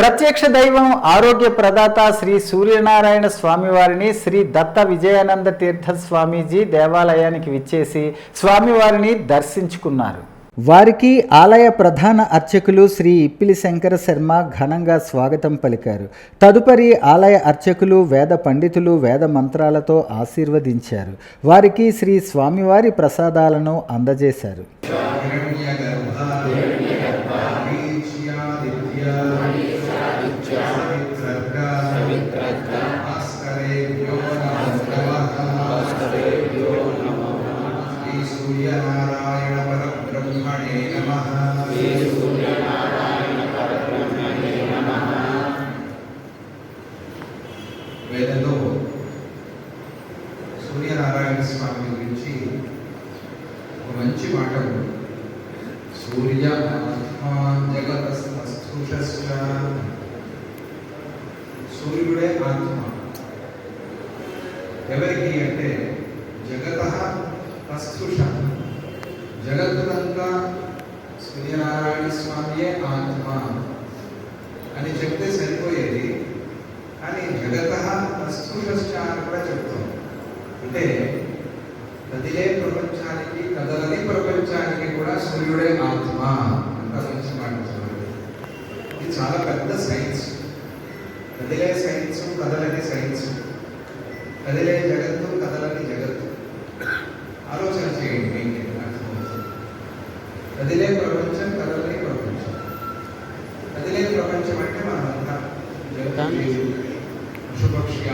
ప్రత్యక్ష దైవం ఆరోగ్య ప్రదాత శ్రీ సూర్యనారాయణ స్వామివారిని శ్రీ దత్త విజయానంద తీర్థ స్వామీజీ దేవాలయానికి విచ్చేసి స్వామివారిని దర్శించుకున్నారు. వారికి ఆలయ ప్రధాన అర్చకులు శ్రీ ఇప్పిలి శంకర శర్మ ఘనంగా స్వాగతం పలికారు. తదుపరి ఆలయ అర్చకులు వేద పండితులు వేద మంత్రాలతో ఆశీర్వదించారు. వారికి శ్రీ స్వామివారి ప్రసాదాలను అందజేశారు. వేదంలో సూర్యనారాయణ స్వామి గురించి ఒక మంచి మాట ఉంది. సూర్య ఆత్మా జగతస్థుషశ్చ, సూర్యుడే ఆత్మ. ఎవరికి అంటే జగతః తస్థుష, జగత్తులంతా సూర్యనారాయణ స్వామియే ఆత్మ అని చెప్తే సరిపోయేది. కానీ జగతః తస్థుషశ్చ అని కూడా చెప్తాం. అంటే కదిలే ప్రపంచానికి కదలని ప్రపంచానికి కూడా సూర్యుడే ఆత్మ అంత మంచి మాట. ఇది చాలా పెద్ద సైన్స్.